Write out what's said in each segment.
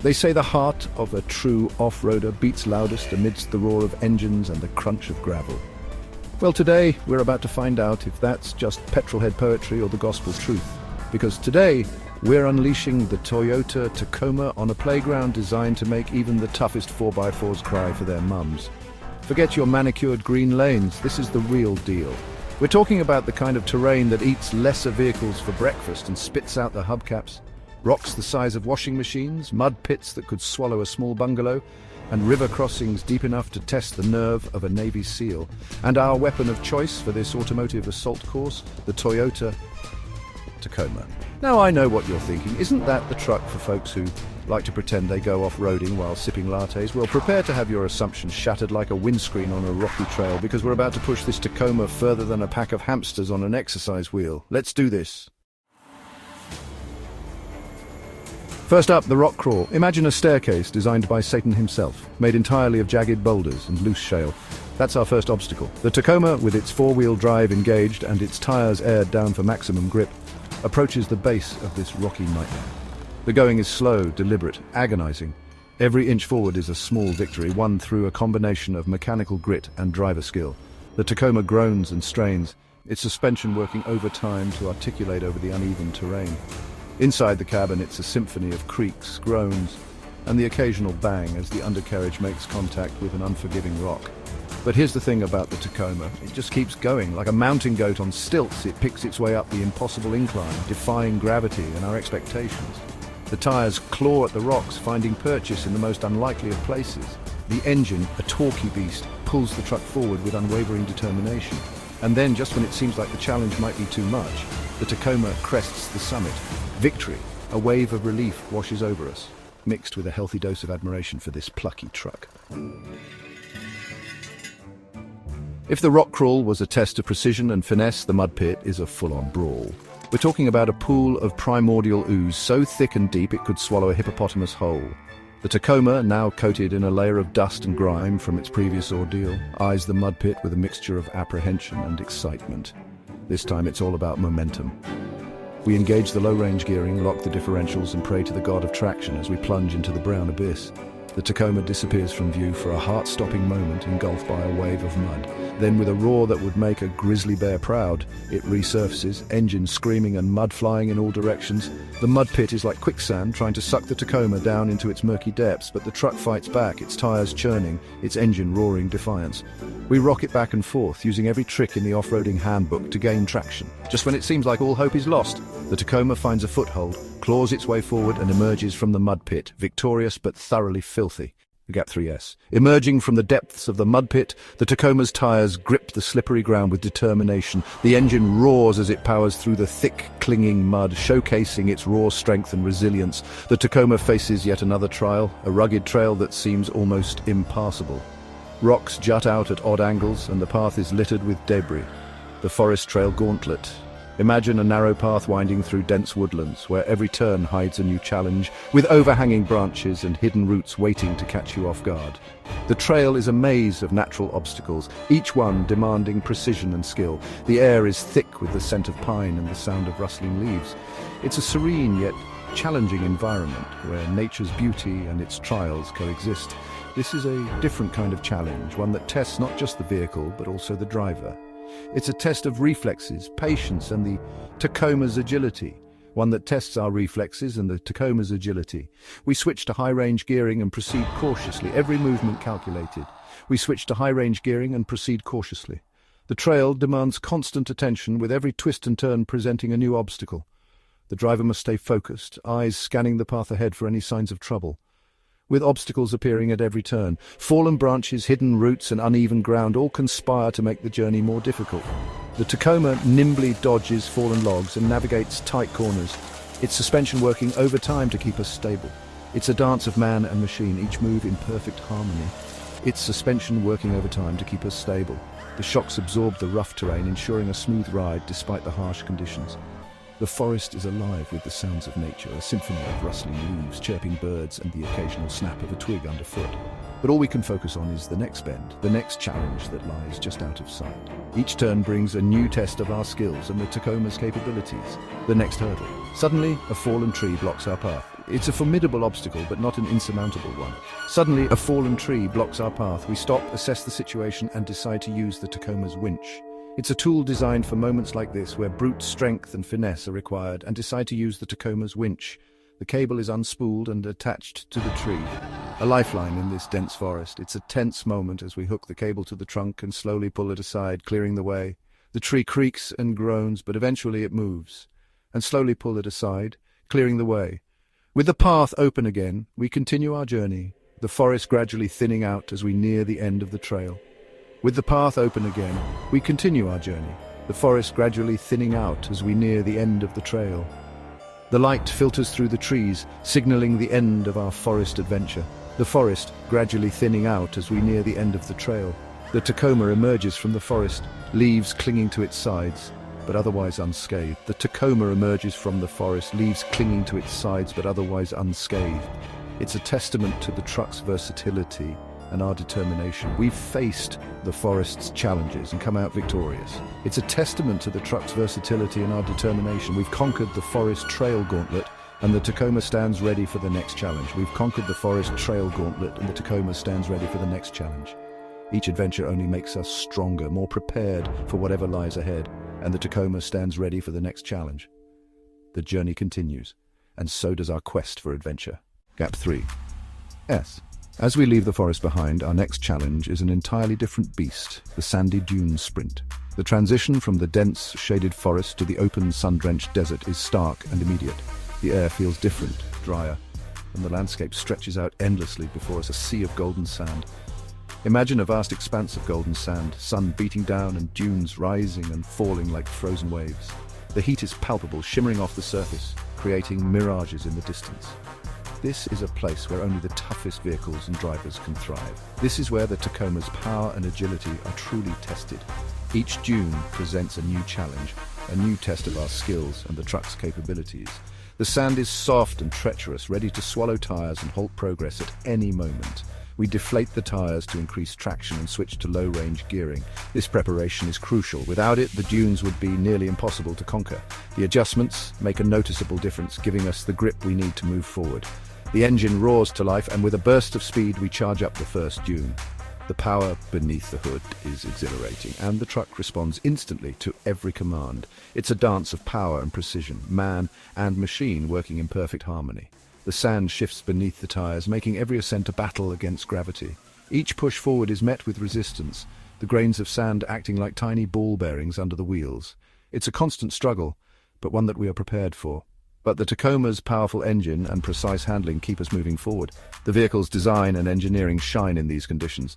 They say the heart of a true off-roader beats loudest amidst the roar of engines and the crunch of gravel. Well, today we're about to find out if that's just petrolhead poetry or the gospel truth. Because today we're unleashing the Toyota Tacoma on a playground designed to make even the toughest 4x4s cry for their mums. Forget your manicured green lanes, this is the real deal. We're talking about the kind of terrain that eats lesser vehicles for breakfast and spits out the hubcaps. Rocks the size of washing machines, mud pits that could swallow a small bungalow, and river crossings deep enough to test the nerve of a Navy SEAL. And our weapon of choice for this automotive assault course, the Toyota Tacoma. Now I know what you're thinking, isn't that the truck for folks who like to pretend they go off-roading while sipping lattes? Well, prepare to have your assumptions shattered like a windscreen on a rocky trail, because we're about to push this Tacoma further than a pack of hamsters on an exercise wheel. Let's do this. First up, the rock crawl. Imagine a staircase designed by Satan himself, made entirely of jagged boulders and loose shale. That's our first obstacle. The Tacoma, with its four-wheel drive engaged and its tires aired down for maximum grip, approaches the base of this rocky nightmare. The going is slow, deliberate, agonizing. Every inch forward is a small victory, won through a combination of mechanical grit and driver skill. The Tacoma groans and strains, its suspension working overtime to articulate over the uneven terrain. Inside the cabin, it's a symphony of creaks, groans, and the occasional bang as the undercarriage makes contact with an unforgiving rock. But here's the thing about the Tacoma, it just keeps going. Like a mountain goat on stilts, it picks its way up the impossible incline, defying gravity and our expectations. The tires claw at the rocks, finding purchase in the most unlikely of places. The engine, a torquey beast, pulls the truck forward with unwavering determination. And then, just when it seems like the challenge might be too much, the Tacoma crests the summit. Victory, a wave of relief washes over us, mixed with a healthy dose of admiration for this plucky truck. If the rock crawl was a test of precision and finesse, the mud pit is a full-on brawl. We're talking about a pool of primordial ooze so thick and deep it could swallow a hippopotamus whole. The Tacoma, now coated in a layer of dust and grime from its previous ordeal, eyes the mud pit with a mixture of apprehension and excitement. This time it's all about momentum. We engage the low-range gearing, lock the differentials, and pray to the god of traction as we plunge into the brown abyss. The Tacoma disappears from view for a heart-stopping moment, engulfed by a wave of mud. Then, with a roar that would make a grizzly bear proud, it resurfaces, engine screaming and mud flying in all directions. The mud pit is like quicksand, trying to suck the Tacoma down into its murky depths, but the truck fights back, its tires churning, its engine roaring defiance. We rock it back and forth, using every trick in the off-roading handbook to gain traction. Just when it seems like all hope is lost, the Tacoma finds a foothold, claws its way forward, and emerges from the mud pit, victorious but thoroughly filthy. Gap 3S. Emerging from the depths of the mud pit, the Tacoma's tires grip the slippery ground with determination. The engine roars as it powers through the thick, clinging mud, showcasing its raw strength and resilience. The Tacoma faces yet another trial, a rugged trail that seems almost impassable. Rocks jut out at odd angles, and the path is littered with debris. The forest trail gauntlet. Imagine a narrow path winding through dense woodlands, where every turn hides a new challenge, with overhanging branches and hidden roots waiting to catch you off guard. The trail is a maze of natural obstacles, each one demanding precision and skill. The air is thick with the scent of pine and the sound of rustling leaves. It's a serene yet challenging environment, where nature's beauty and its trials coexist. This is a different kind of challenge, one that tests not just the vehicle, but also the driver. It's a test of reflexes, patience, and the Tacoma's agility. One that tests our reflexes and the Tacoma's agility. We switch to high-range gearing and proceed cautiously, every movement calculated. We switch to high-range gearing and proceed cautiously. The trail demands constant attention, with every twist and turn presenting a new obstacle. The driver must stay focused, eyes scanning the path ahead for any signs of trouble. With obstacles appearing at every turn, fallen branches, hidden roots, and uneven ground all conspire to make the journey more difficult. The Tacoma nimbly dodges fallen logs and navigates tight corners, its suspension working overtime to keep us stable. It's a dance of man and machine, each move in perfect harmony. Its suspension working overtime to keep us stable. The shocks absorb the rough terrain, ensuring a smooth ride despite the harsh conditions. The forest is alive with the sounds of nature, a symphony of rustling leaves, chirping birds, and the occasional snap of a twig underfoot. But all we can focus on is the next bend, the next challenge that lies just out of sight. Each turn brings a new test of our skills and the Tacoma's capabilities. The next hurdle. Suddenly, a fallen tree blocks our path. It's a formidable obstacle, but not an insurmountable one. Suddenly, a fallen tree blocks our path. We stop, assess the situation, and decide to use the Tacoma's winch. It's a tool designed for moments like this, where brute strength and finesse are required, and decide to use the Tacoma's winch. The cable is unspooled and attached to the tree, a lifeline in this dense forest. It's a tense moment as we hook the cable to the trunk and slowly pull it aside, clearing the way. The tree creaks and groans, but eventually it moves, and slowly pull it aside, clearing the way. With the path open again, we continue our journey, the forest gradually thinning out as we near the end of the trail. With the path open again, we continue our journey, the forest gradually thinning out as we near the end of the trail. The light filters through the trees, signaling the end of our forest adventure. The forest gradually thinning out as we near the end of the trail. The Tacoma emerges from the forest, leaves clinging to its sides, but otherwise unscathed. The Tacoma emerges from the forest, leaves clinging to its sides, but otherwise unscathed. It's a testament to the truck's versatility and our determination. We've faced the forest's challenges and come out victorious. It's a testament to the truck's versatility and our determination. We've conquered the forest trail gauntlet, and the Tacoma stands ready for the next challenge. We've conquered the forest trail gauntlet, and the Tacoma stands ready for the next challenge. Each adventure only makes us stronger, more prepared for whatever lies ahead, and the Tacoma stands ready for the next challenge. The journey continues, and so does our quest for adventure. Gap 3. S. As we leave the forest behind, our next challenge is an entirely different beast, the sandy dune sprint. The transition from the dense, shaded forest to the open, sun-drenched desert is stark and immediate. The air feels different, drier, and the landscape stretches out endlessly before us, a sea of golden sand. Imagine a vast expanse of golden sand, sun beating down and dunes rising and falling like frozen waves. The heat is palpable, shimmering off the surface, creating mirages in the distance. This is a place where only the toughest vehicles and drivers can thrive. This is where the Tacoma's power and agility are truly tested. Each dune presents a new challenge, a new test of our skills and the truck's capabilities. The sand is soft and treacherous, ready to swallow tires and halt progress at any moment. We deflate the tires to increase traction and switch to low-range gearing. This preparation is crucial. Without it, the dunes would be nearly impossible to conquer. The adjustments make a noticeable difference, giving us the grip we need to move forward. The engine roars to life, and with a burst of speed, we charge up the first dune. The power beneath the hood is exhilarating, and the truck responds instantly to every command. It's a dance of power and precision, man and machine working in perfect harmony. The sand shifts beneath the tires, making every ascent a battle against gravity. Each push forward is met with resistance, the grains of sand acting like tiny ball bearings under the wheels. It's a constant struggle, but one that we are prepared for. But the Tacoma's powerful engine and precise handling keep us moving forward. The vehicle's design and engineering shine in these conditions,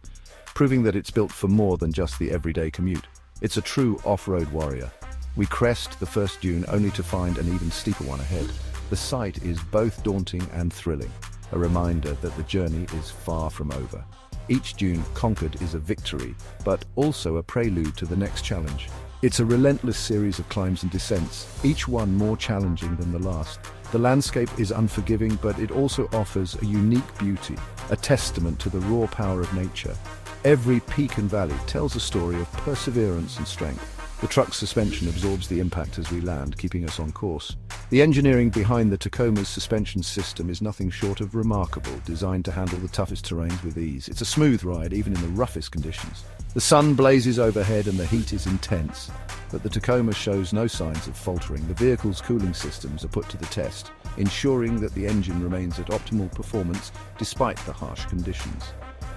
proving that it's built for more than just the everyday commute. It's a true off-road warrior. We crest the first dune only to find an even steeper one ahead. The sight is both daunting and thrilling, a reminder that the journey is far from over. Each dune conquered is a victory, but also a prelude to the next challenge. It's a relentless series of climbs and descents, each one more challenging than the last. The landscape is unforgiving, but it also offers a unique beauty, a testament to the raw power of nature. Every peak and valley tells a story of perseverance and strength. The truck's suspension absorbs the impact as we land, keeping us on course. The engineering behind the Tacoma's suspension system is nothing short of remarkable, designed to handle the toughest terrains with ease. It's a smooth ride, even in the roughest conditions. The sun blazes overhead and the heat is intense, but the Tacoma shows no signs of faltering. The vehicle's cooling systems are put to the test, ensuring that the engine remains at optimal performance despite the harsh conditions.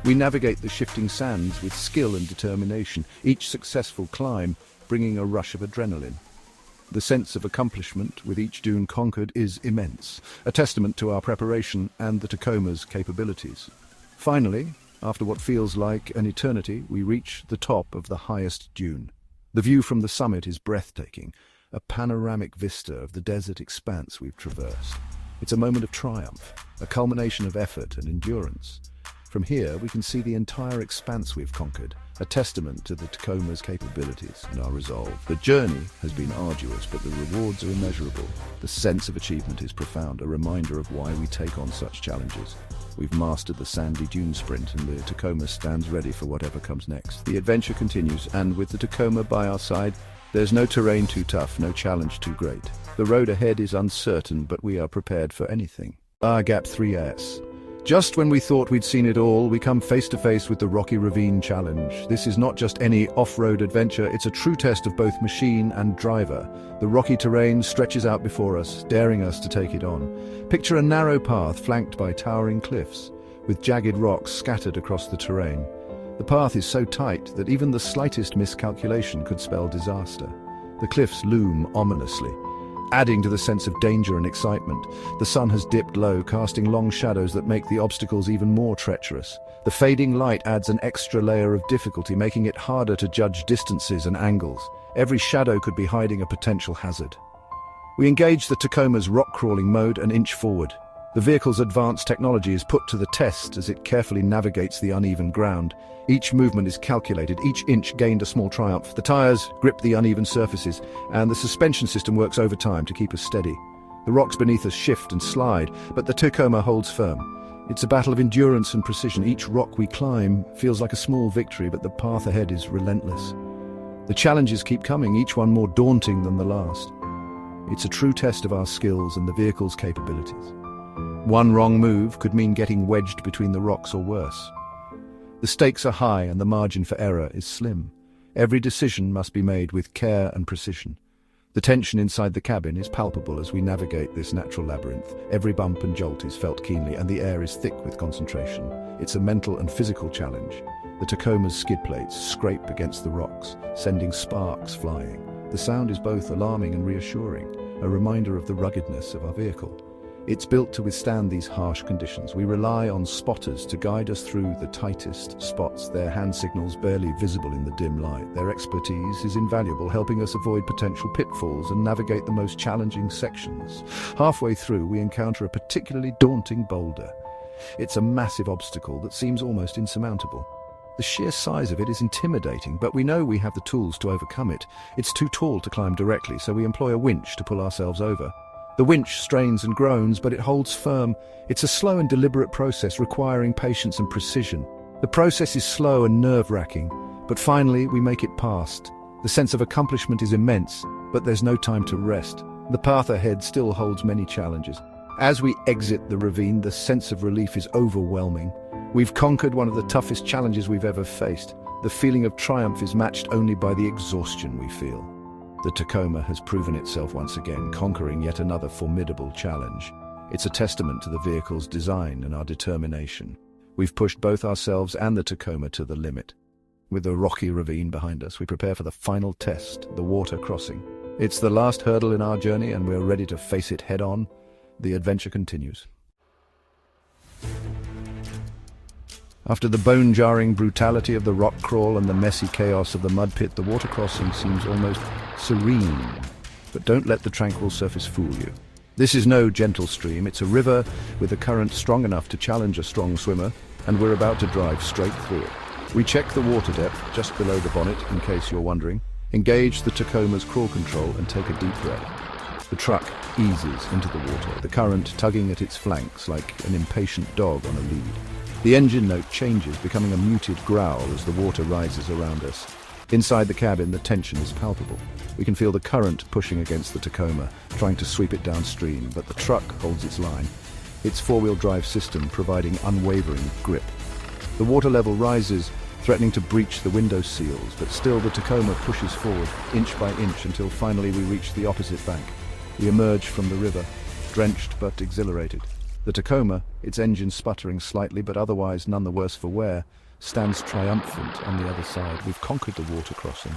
We navigate the shifting sands with skill and determination, each successful climb bringing a rush of adrenaline. The sense of accomplishment with each dune conquered is immense, a testament to our preparation and the Tacoma's capabilities. Finally, after what feels like an eternity, we reach the top of the highest dune. The view from the summit is breathtaking, a panoramic vista of the desert expanse we've traversed. It's a moment of triumph, a culmination of effort and endurance. From here, we can see the entire expanse we've conquered, a testament to the Tacoma's capabilities and our resolve. The journey has been arduous, but the rewards are immeasurable. The sense of achievement is profound, a reminder of why we take on such challenges. We've mastered the sandy dune sprint, and the Tacoma stands ready for whatever comes next. The adventure continues, and with the Tacoma by our side, there's no terrain too tough, no challenge too great. The road ahead is uncertain, but we are prepared for anything. Gap 3S. Just when we thought we'd seen it all, we come face to face with the Rocky Ravine Challenge. This is not just any off-road adventure, it's a true test of both machine and driver. The rocky terrain stretches out before us, daring us to take it on. Picture a narrow path flanked by towering cliffs, with jagged rocks scattered across the terrain. The path is so tight that even the slightest miscalculation could spell disaster. The cliffs loom ominously, adding to the sense of danger and excitement. The sun has dipped low, casting long shadows that make the obstacles even more treacherous. The fading light adds an extra layer of difficulty, making it harder to judge distances and angles. Every shadow could be hiding a potential hazard. We engage the Tacoma's rock-crawling mode and inch forward. The vehicle's advanced technology is put to the test as it carefully navigates the uneven ground. Each movement is calculated, each inch gained a small triumph. The tires grip the uneven surfaces, and the suspension system works overtime to keep us steady. The rocks beneath us shift and slide, but the Tacoma holds firm. It's a battle of endurance and precision. Each rock we climb feels like a small victory, but the path ahead is relentless. The challenges keep coming, each one more daunting than the last. It's a true test of our skills and the vehicle's capabilities. One wrong move could mean getting wedged between the rocks or worse. The stakes are high and the margin for error is slim. Every decision must be made with care and precision. The tension inside the cabin is palpable as we navigate this natural labyrinth. Every bump and jolt is felt keenly, and the air is thick with concentration. It's a mental and physical challenge. The Tacoma's skid plates scrape against the rocks, sending sparks flying. The sound is both alarming and reassuring, a reminder of the ruggedness of our vehicle. It's built to withstand these harsh conditions. We rely on spotters to guide us through the tightest spots, their hand signals barely visible in the dim light. Their expertise is invaluable, helping us avoid potential pitfalls and navigate the most challenging sections. Halfway through, we encounter a particularly daunting boulder. It's a massive obstacle that seems almost insurmountable. The sheer size of it is intimidating, but we know we have the tools to overcome it. It's too tall to climb directly, so we employ a winch to pull ourselves over. The winch strains and groans, but it holds firm. It's a slow and deliberate process requiring patience and precision. The process is slow and nerve-wracking, but finally we make it past. The sense of accomplishment is immense, but there's no time to rest. The path ahead still holds many challenges. As we exit the ravine, the sense of relief is overwhelming. We've conquered one of the toughest challenges we've ever faced. The feeling of triumph is matched only by the exhaustion we feel. The Tacoma has proven itself once again, conquering yet another formidable challenge. It's a testament to the vehicle's design and our determination. We've pushed both ourselves and the Tacoma to the limit. With the rocky ravine behind us, we prepare for the final test, the water crossing. It's the last hurdle in our journey, and we're ready to face it head-on. The adventure continues. After the bone-jarring brutality of the rock crawl and the messy chaos of the mud pit, the water crossing seems almost serene. But don't let the tranquil surface fool you. This is no gentle stream. It's a river with a current strong enough to challenge a strong swimmer, and we're about to drive straight through it. We check the water depth just below the bonnet, in case you're wondering. Engage the Tacoma's crawl control and take a deep breath. The truck eases into the water, the current tugging at its flanks like an impatient dog on a lead. The engine note changes, becoming a muted growl as the water rises around us. Inside the cabin, the tension is palpable. We can feel the current pushing against the Tacoma, trying to sweep it downstream, but the truck holds its line, its four-wheel drive system providing unwavering grip. The water level rises, threatening to breach the window seals, but still the Tacoma pushes forward, inch by inch, until finally we reach the opposite bank. We emerge from the river, drenched but exhilarated. The Tacoma, its engine sputtering slightly but otherwise none the worse for wear, stands triumphant on the other side. We've conquered the water crossing.